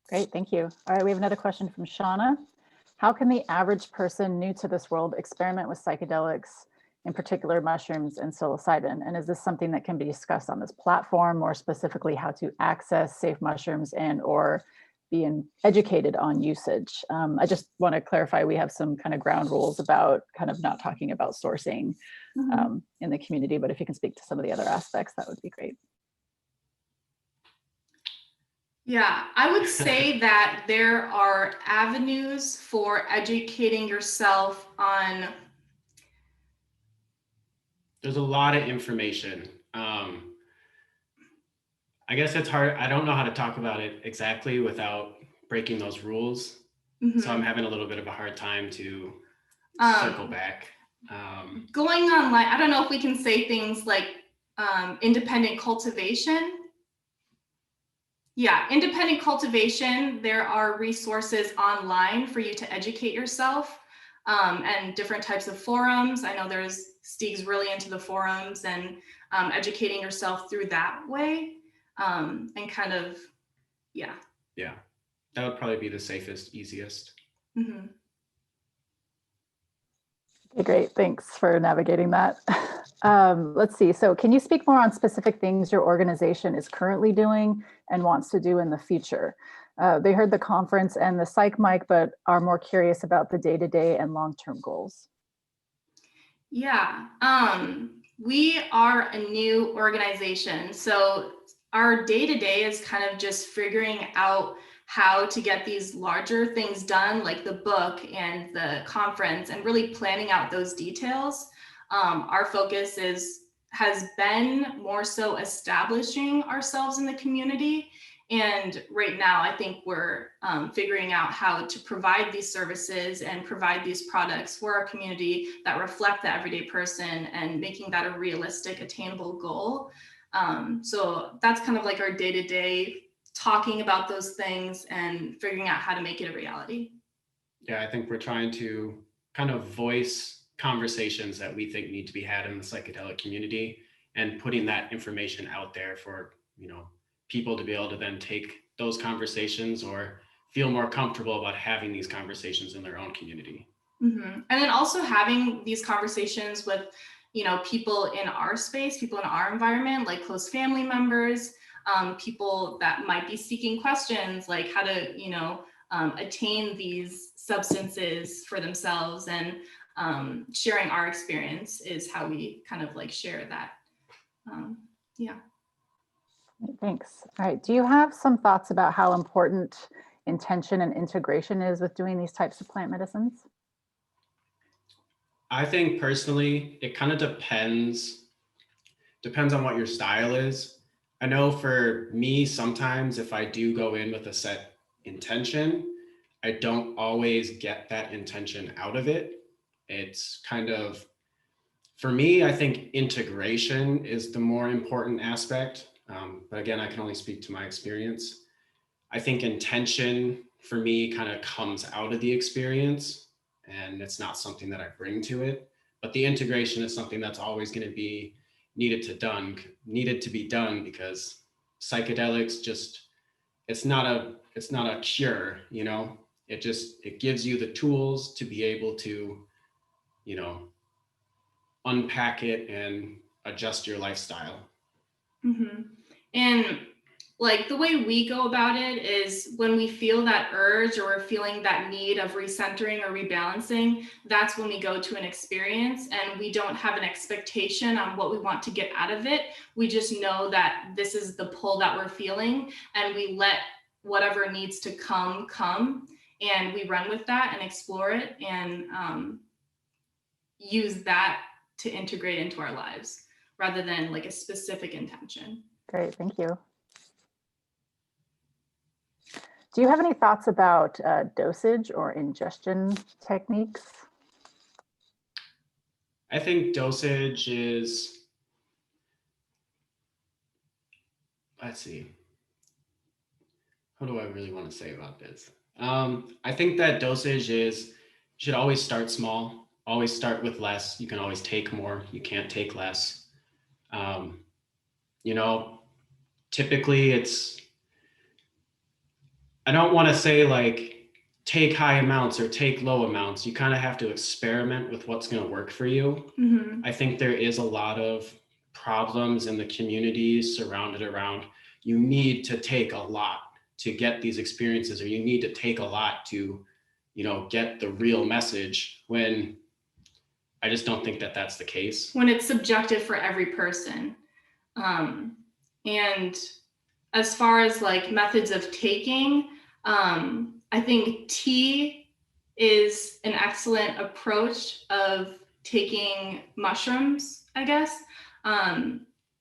S1: Great, thank you. All right, we have another question from Shauna. How can the average person new to this world experiment with psychedelics, in particular mushrooms and psilocybin? And is this something that can be discussed on this platform, more specifically how to access safe mushrooms and or being educated on usage? I just want to clarify, we have some kind of ground rules about kind of not talking about sourcing in the community, but if you can speak to some of the other aspects, that would be great.
S2: Yeah, I would say that there are avenues for educating yourself on.
S3: There's a lot of information. I guess it's hard. I don't know how to talk about it exactly without breaking those rules.
S2: Mhm.
S3: So I'm having a little bit of a hard time to circle back.
S2: Going online, I don't know if we can say things like independent cultivation. Yeah, independent cultivation, there are resources online for you to educate yourself and different types of forums. I know Steve's really into the forums and educating yourself through that way and kind of, yeah.
S3: Yeah, that would probably be the safest, easiest.
S2: Mm-hmm.
S1: Okay, great, thanks for navigating that. Let's see, so can you speak more on specific things your organization is currently doing and wants to do in the future? They heard the conference and the Psych Mic, but are more curious about the day-to-day and long-term goals.
S2: Yeah, we are a new organization. So our day-to-day is kind of just figuring out how to get these larger things done, like the book and the conference, and really planning out those details. Our focus has been more so establishing ourselves in the community. And right now, I think we're figuring out how to provide these services and provide these products for our community that reflect the everyday person and making that a realistic, attainable goal. So that's kind of like our day-to-day, talking about those things and figuring out how to make it a reality.
S3: Yeah, I think we're trying to kind of voice conversations that we think need to be had in the psychedelic community and putting that information out there for, people to be able to then take those conversations or feel more comfortable about having these conversations in their own community.
S2: Mm-hmm. And then also having these conversations with, people in our space, people in our environment, like close family members, people that might be seeking questions like how to, attain these substances for themselves, and sharing our experience is how we kind of like share that. Yeah.
S1: Thanks. All right. Do you have some thoughts about how important intention and integration is with doing these types of plant medicines?
S3: I think personally, it kind of depends on what your style is. I know for me, sometimes if I do go in with a set intention, I don't always get that intention out of it. It's kind of, for me, I think integration is the more important aspect. But again, I can only speak to my experience. I think intention for me kind of comes out of the experience and it's not something that I bring to it. But the integration is something that's always going to be needed to be done because psychedelics just, it's not a cure, it gives you the tools to be able to, unpack it and adjust your lifestyle.
S2: Mm-hmm. And like the way we go about it is when we feel that urge or we're feeling that need of recentering or rebalancing, that's when we go to an experience, and we don't have an expectation on what we want to get out of it. We just know that this is the pull that we're feeling, and we let whatever needs to come, and we run with that and explore it and use that to integrate into our lives rather than like a specific intention.
S1: Great, thank you. Do you have any thoughts about dosage or ingestion techniques?
S3: I think dosage is, let's see, what do I really want to say about this? I think that dosage is, you should always start small, always start with less. You can always take more, you can't take less. You know, typically it's, I don't want to say like take high amounts or take low amounts. You kind of have to experiment with what's going to work for you.
S2: Mm-hmm.
S3: I think there is a lot of problems in the community surrounded around you need to take a lot to get these experiences, or you need to take a lot to, you know, get the real message, when I just don't think that that's the case.
S2: When it's subjective for every person. And as far as like methods of taking, I think tea is an excellent approach of taking mushrooms, I guess.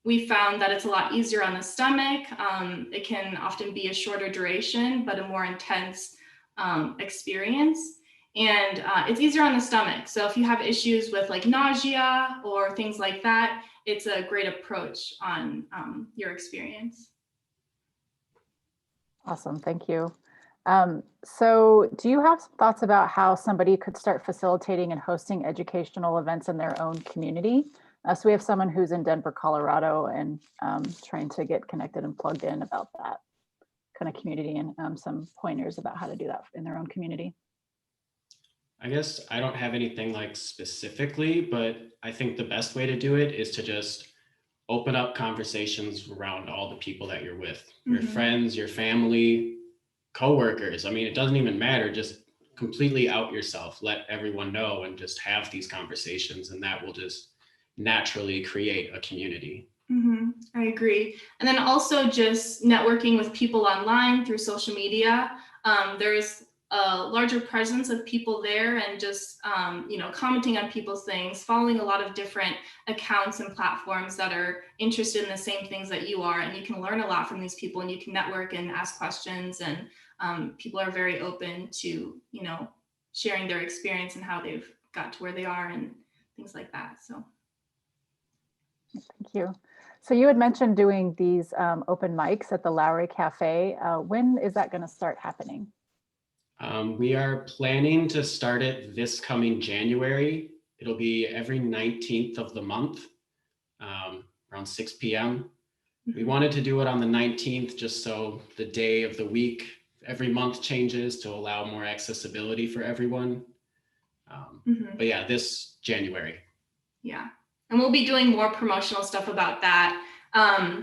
S2: We found that it's a lot easier on the stomach. It can often be a shorter duration, but a more intense experience. And it's easier on the stomach. So if you have issues with like nausea or things like that, it's a great approach on your experience.
S1: Awesome, thank you. So do you have some thoughts about how somebody could start facilitating and hosting educational events in their own community? So we have someone who's in Denver, Colorado, and trying to get connected and plugged in about that kind of community, and some pointers about how to do that in their own community.
S3: I guess I don't have anything like specifically, but I think the best way to do it is to just open up conversations around all the people that you're with, your friends, your family, coworkers. I mean, it doesn't even matter. Just completely out yourself, let everyone know, and just have these conversations, and that will just naturally create a community.
S2: I agree. And then also just networking with people online through social media. There's a larger presence of people there, and just you know, commenting on people's things, following a lot of different accounts and platforms that are interested in the same things that you are, and you can learn a lot from these people, and you can network and ask questions, and people are very open to, you know, sharing their experience and how they've got to where they are and things like that. So
S1: thank you. So you had mentioned doing these open mics at the Lowry Cafe. When is that going to start happening?
S3: We are planning to start it this coming January. It'll be every 19th of the month, around 6 p.m. We wanted to do it on the 19th just so the day of the week every month changes to allow more accessibility for everyone. But yeah, this January.
S2: Yeah, and we'll be doing more promotional stuff about that.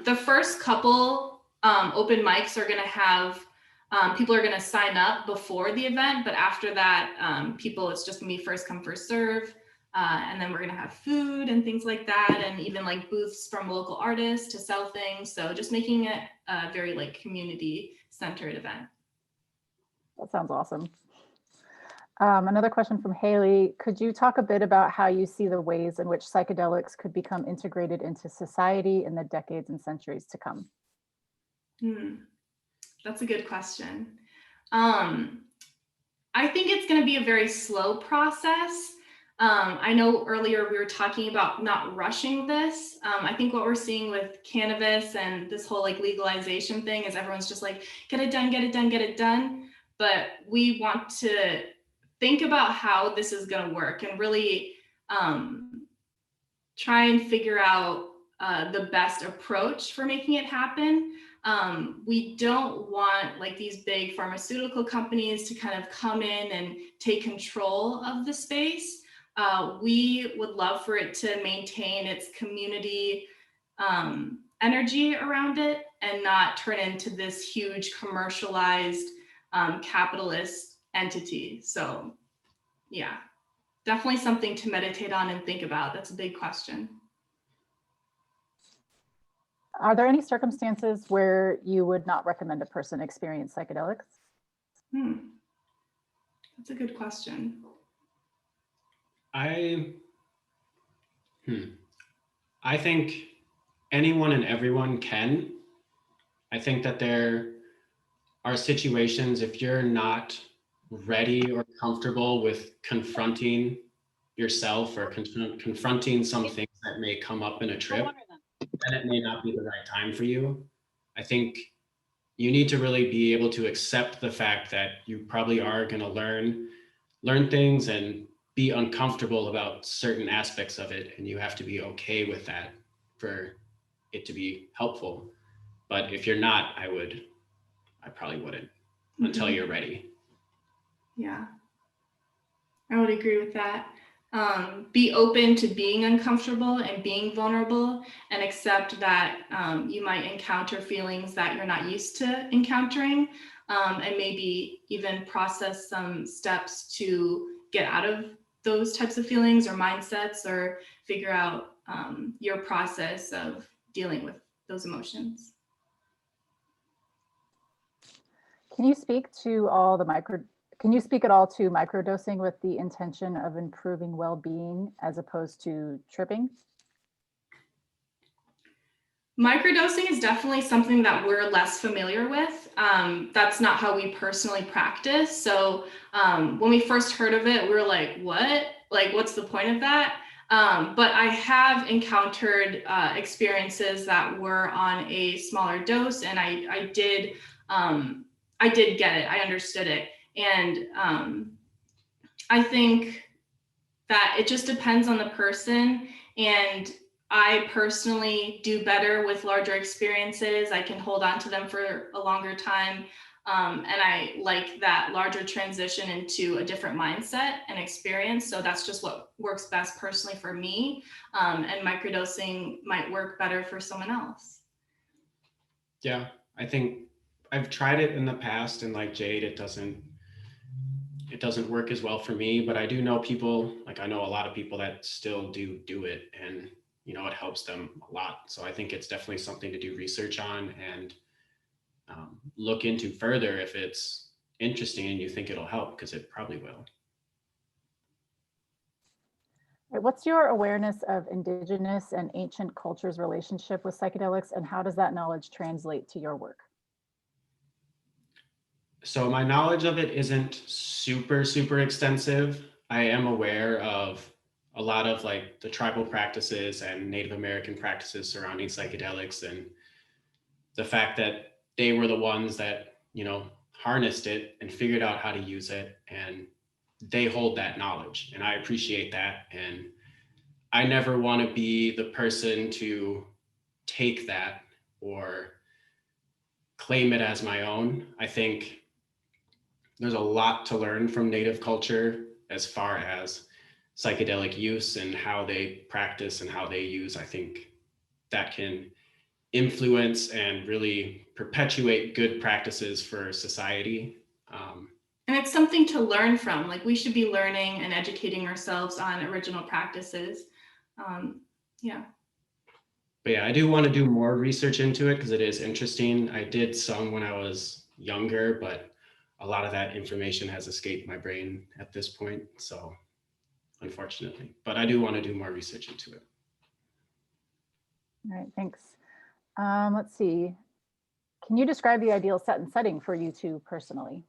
S2: The first couple open mics are going to have people are going to sign up before the event, but after that, it's just going to be first come, first serve. And then we're going to have food and things like that, and even like booths from local artists to sell things. So just making it a very like community centered event.
S1: That sounds awesome. Another question from Haley. Could you talk a bit about how you see the ways in which psychedelics could become integrated into society in the decades and centuries to come?
S2: That's a good question. I think it's going to be a very slow process. I know earlier we were talking about not rushing this. I think what we're seeing with cannabis and this whole like legalization thing is everyone's just like, get it done, get it done, get it done. But we want to think about how this is going to work and really try and figure out the best approach for making it happen. We don't want like these big pharmaceutical companies to kind of come in and take control of the space. We would love for it to maintain its community energy around it and not turn into this huge commercialized capitalist entity. So yeah, definitely something to meditate on and think about. That's a big question.
S1: Are there any circumstances where you would not recommend a person experience psychedelics?
S2: That's a good question.
S3: I think anyone and everyone can. I think that there are situations, if you're not ready or comfortable with confronting yourself or confronting some things that may come up in a trip, then it may not be the right time for you. I think you need to really be able to accept the fact that you probably are going to learn things and be uncomfortable about certain aspects of it, and you have to be okay with that for it to be helpful. But if you're not, I probably wouldn't until you're ready.
S2: Yeah, I would agree with that. Be open to being uncomfortable and being vulnerable, and accept that you might encounter feelings that you're not used to encountering, and maybe even process some steps to get out of those types of feelings or mindsets, or figure out your process of dealing with those emotions.
S1: Can you speak at all to microdosing with the intention of improving well-being as opposed to tripping?
S2: Microdosing is definitely something that we're less familiar with. That's not how we personally practice. So when we first heard of it, we were like, what? Like, what's the point of that? But I have encountered experiences that were on a smaller dose, and I did get it. I understood it. And I think that it just depends on the person. And I personally do better with larger experiences. I can hold on to them for a longer time. And I like that larger transition into a different mindset and experience. So that's just what works best personally for me. And microdosing might work better for someone else.
S3: Yeah, I think I've tried it in the past, and like Jade, it doesn't work as well for me, but I do know people, like I know a lot of people that still do it, and it helps them a lot. So I think it's definitely something to do research on and look into further if it's interesting and you think it'll help, because it probably will.
S1: What's your awareness of indigenous and ancient cultures' relationship with psychedelics, and how does that knowledge translate to your work?
S3: So my knowledge of it isn't super extensive. I am aware of a lot of like the tribal practices and Native American practices surrounding psychedelics, and the fact that they were the ones that, harnessed it and figured out how to use it, and they hold that knowledge, and I appreciate that. And I never want to be the person to take that or claim it as my own. I think there's a lot to learn from Native culture as far as psychedelic use and how they practice and how they use. I think that can influence and really perpetuate good practices for society.
S2: And it's something to learn from. Like, we should be learning and educating ourselves on original practices. Yeah.
S3: But yeah, I do want to do more research into it because it is interesting. I did some when I was younger, but a lot of that information has escaped my brain at this point. So unfortunately, but I do want to do more research into it.
S1: All right, thanks. Let's see. Can you describe the ideal setting for you two personally?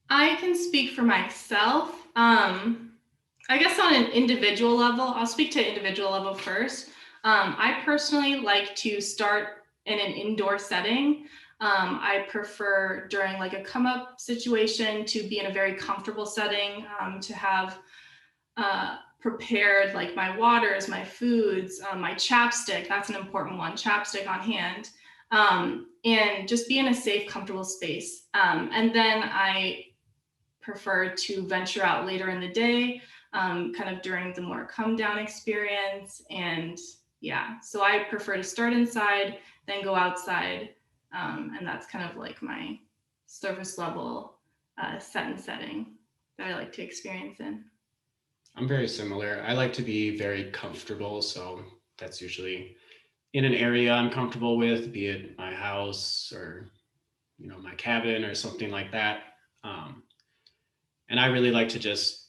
S2: I can speak for myself. I guess on an individual level, I'll speak to individual level first. I personally like to start in an indoor setting. I prefer during like a come up situation to be in a very comfortable setting, to have prepared like my waters, my foods, my chapstick, that's an important one, chapstick on hand, and just be in a safe, comfortable space. And then I prefer to venture out later in the day, kind of during the more come down experience, and Yeah, so I prefer to start inside, then go outside. And that's kind of like my surface level setting that I like to experience in.
S3: I'm very similar. I like to be very comfortable. So that's usually in an area I'm comfortable with, be it my house or, my cabin or something like that. And I really like to just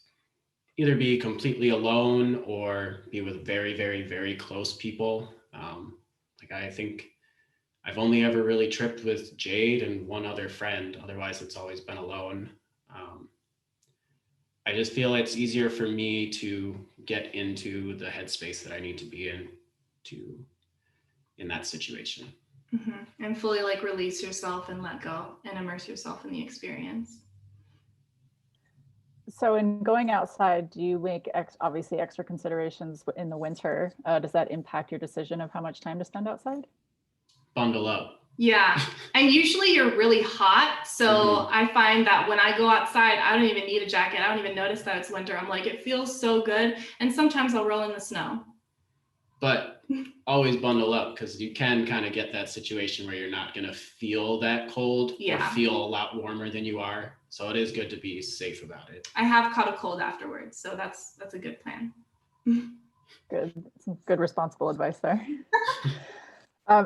S3: either be completely alone or be with very, very, very close people. Like I think I've only ever really tripped with Jade and one other friend. Otherwise, it's always been alone. I just feel it's easier for me to get into the headspace that I need to be in that situation.
S2: Mm-hmm. And fully like release yourself and let go and immerse yourself in the experience.
S1: So in going outside, do you make obviously extra considerations in the winter? Does that impact your decision of how much time to spend outside?
S3: Bundle up.
S2: Yeah, and usually you're really hot. So I find that when I go outside, I don't even need a jacket. I don't even notice that it's winter. I'm like, it feels so good. And sometimes I'll roll in the snow.
S3: But always bundle up, because you can kind of get that situation where you're not going to feel that cold or feel a lot warmer than you are. So it is good to be safe about it.
S2: I have caught a cold afterwards, so that's a good plan.
S1: Good, some good responsible advice there.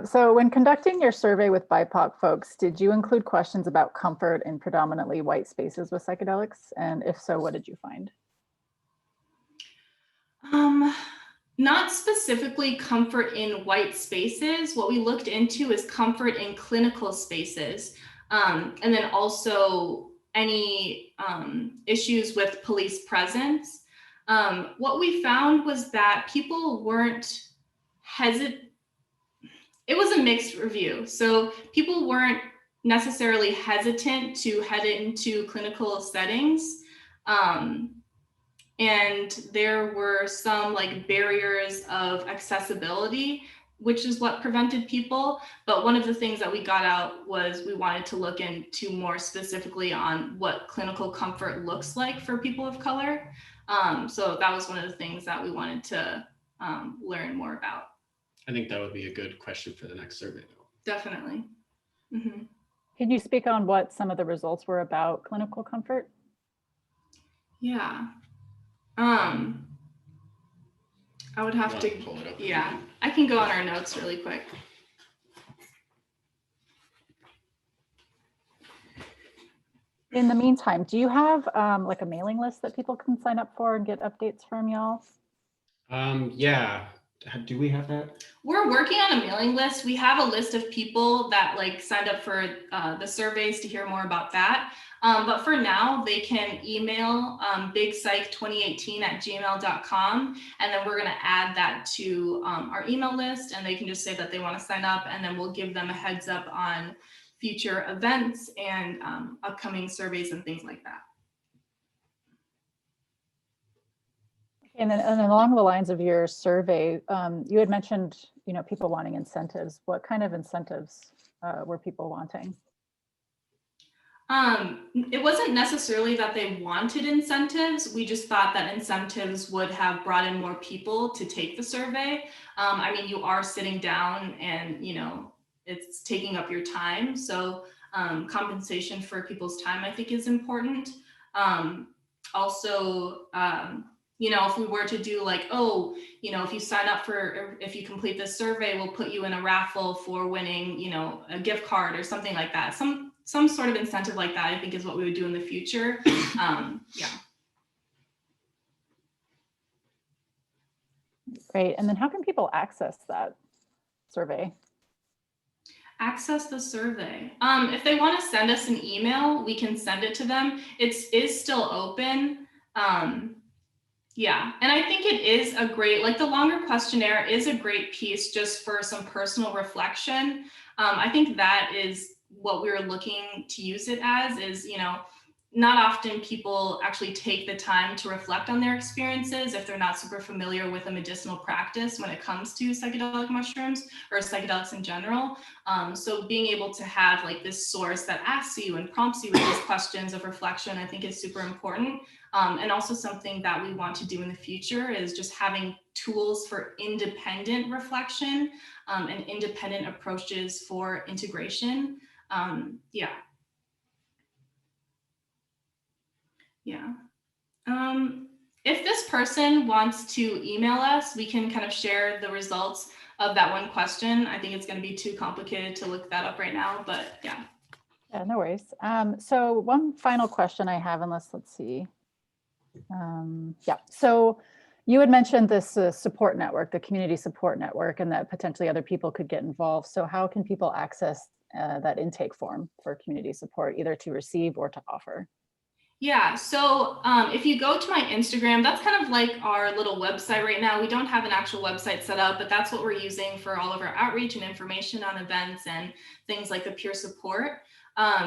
S1: So when conducting your survey with BIPOC folks, did you include questions about comfort in predominantly white spaces with psychedelics? And if so, what did you find?
S2: Not specifically comfort in white spaces. What we looked into is comfort in clinical spaces. And then also any issues with police presence. What we found was that people weren't hesitant. It was a mixed review. So people weren't necessarily hesitant to head into clinical settings. And there were some like barriers of accessibility, which is what prevented people. But one of the things that we got out was we wanted to look into more specifically on what clinical comfort looks like for people of color. So that was one of the things that we wanted to learn more about.
S3: I think that would be a good question for the next survey, though.
S2: Definitely. Mm-hmm.
S1: Can you speak on what some of the results were about clinical comfort?
S2: Yeah. I would have to
S3: pull it up.
S2: Yeah, I can go on our notes really quick.
S1: In the meantime, do you have like a mailing list that people can sign up for and get updates from y'all?
S3: Yeah. Do we have that?
S2: We're working on a mailing list. We have a list of people that like signed up for the surveys to hear more about that. But for now, they can email bigpsych2018@gmail.com. And then we're going to add that to our email list. And they can just say that they want to sign up. And then we'll give them a heads up on future events and upcoming surveys and things like that.
S1: And then along the lines of your survey, you had mentioned, people wanting incentives. What kind of incentives were people wanting?
S2: It wasn't necessarily that they wanted incentives. We just thought that incentives would have brought in more people to take the survey. I mean, you are sitting down and, it's taking up your time. So compensation for people's time, I think, is important. Also, if we were to do like, if you sign up if you complete this survey, we'll put you in a raffle for winning, a gift card or something like that. Some sort of incentive like that, I think, is what we would do in the future. Yeah.
S1: Great. And then how can people access that survey?
S2: Access the survey. If they want to send us an email, we can send it to them. It is still open. Yeah, and I think it is a great, like the longer questionnaire is a great piece just for some personal reflection. I think that is what we're looking to use it as is, not often people actually take the time to reflect on their experiences if they're not super familiar with a medicinal practice when it comes to psychedelic mushrooms or psychedelics in general. So being able to have like this source that asks you and prompts you with these questions of reflection, I think is super important. And also something that we want to do in the future is just having tools for independent reflection and independent approaches for integration. Yeah. If this person wants to email us, we can kind of share the results of that one question. I think it's going to be too complicated to look that up right now, but yeah.
S1: Yeah, no worries. So one final question I have, let's see. Yeah, so you had mentioned this support network, the community support network, and that potentially other people could get involved. So how can people access that intake form for community support, either to receive or to offer?
S2: Yeah, so if you go to my Instagram, that's kind of like our little website right now. We don't have an actual website set up, but that's what we're using for all of our outreach and information on events and things like the peer support.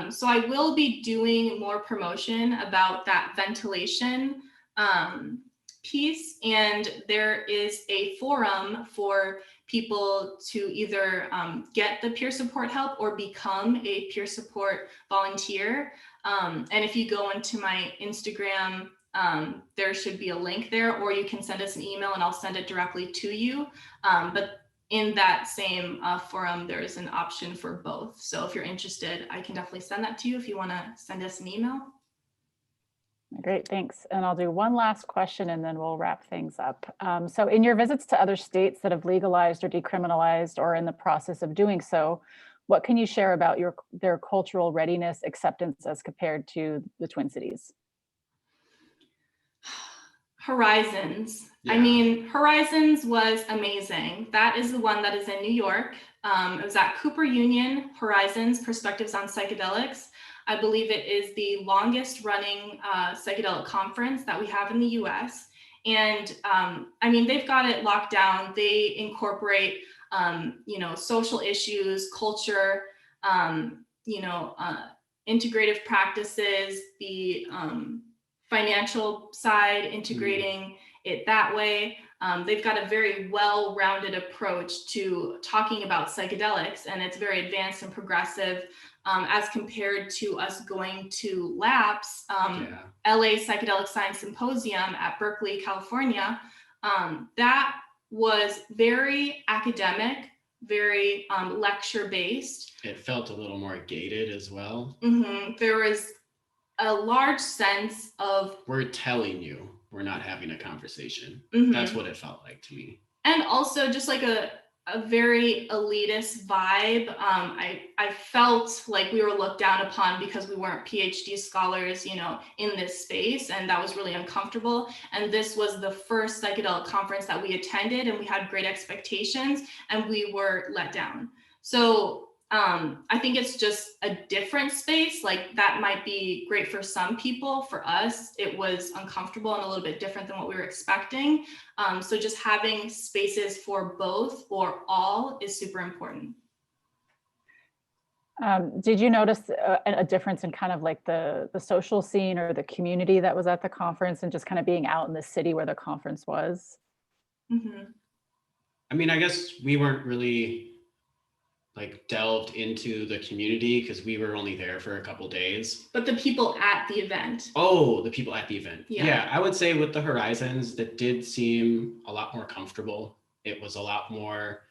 S2: So I will be doing more promotion about that ventilation piece, and there is a forum for people to either get the peer support help or become a peer support volunteer. And if you go into my Instagram, there should be a link there, or you can send us an email and I'll send it directly to you. But in that same forum, there is an option for both. So if you're interested, I can definitely send that to you if you want to send us an email.
S1: Great, thanks. And I'll do one last question and then we'll wrap things up. So in your visits to other states that have legalized or decriminalized or in the process of doing so, what can you share about their cultural readiness, acceptance as compared to the Twin Cities?
S2: Horizons.
S3: Yeah.
S2: I mean, Horizons was amazing. That is the one that is in New York. It was at Cooper Union, Horizons, Perspectives on Psychedelics. I believe it is the longest running psychedelic conference that we have in the US. And I mean, they've got it locked down. They incorporate, social issues, culture, integrative practices, the financial side, integrating it that way. They've got a very well-rounded approach to talking about psychedelics, and it's very advanced and progressive as compared to us going to LAPS, LA Psychedelic Science Symposium at Berkeley, California. That was very academic, very lecture-based.
S3: It felt a little more gated as well.
S2: Mm-hmm. There was a large sense of,
S3: we're telling you, we're not having a conversation.
S2: Mm-hmm.
S3: That's what it felt like to me.
S2: And also just like a very elitist vibe. I felt like we were looked down upon because we weren't PhD scholars, in this space, and that was really uncomfortable. And this was the first psychedelic conference that we attended, and we had great expectations, and we were let down. So I think it's just a different space. Like that might be great for some people. For us, it was uncomfortable and a little bit different than what we were expecting. So just having spaces for both or all is super important.
S1: Did you notice a difference in kind of like the social scene or the community that was at the conference and just kind of being out in the city where the conference was?
S2: Mm-hmm.
S3: I mean, I guess we weren't really delved into the community because we were only there for a couple days.
S2: But the people at the event.
S3: Oh, the people at the event.
S2: Yeah,
S3: I would say with the Horizons, that did seem a lot more comfortable. It was a lot more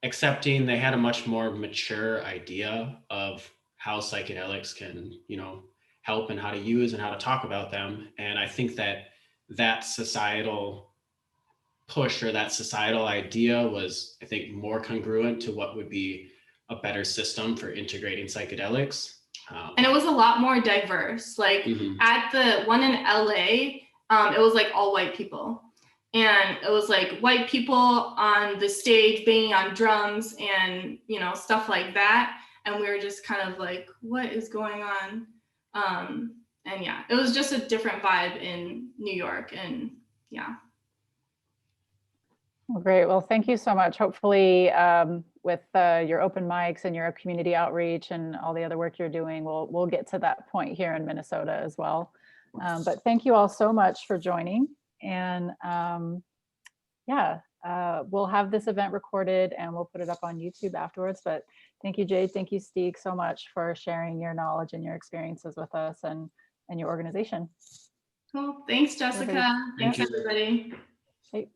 S3: accepting. They had a much more mature idea of how psychedelics can, help and how to use and how to talk about them. And I think that societal push or that societal idea was, I think, more congruent to what would be a better system for integrating psychedelics.
S2: And it was a lot more diverse. Like at the one in LA, it was like all white people. And it was like white people on the stage banging on drums and, stuff like that. And we were just kind of like, what is going on? And yeah, it was just a different vibe in New York. And yeah.
S1: Well, great. Well, thank you so much. Hopefully with your open mics and your community outreach and all the other work you're doing, we'll get to that point here in Minnesota as well. But thank you all so much for joining. And we'll have this event recorded and we'll put it up on YouTube afterwards. But thank you, Jade. Thank you, Stieg, so much for sharing your knowledge and your experiences with us and your organization.
S2: Cool. Thanks, Jessica.
S1: Okay.
S2: Thanks,
S3: you.
S2: everybody.
S1: Hey.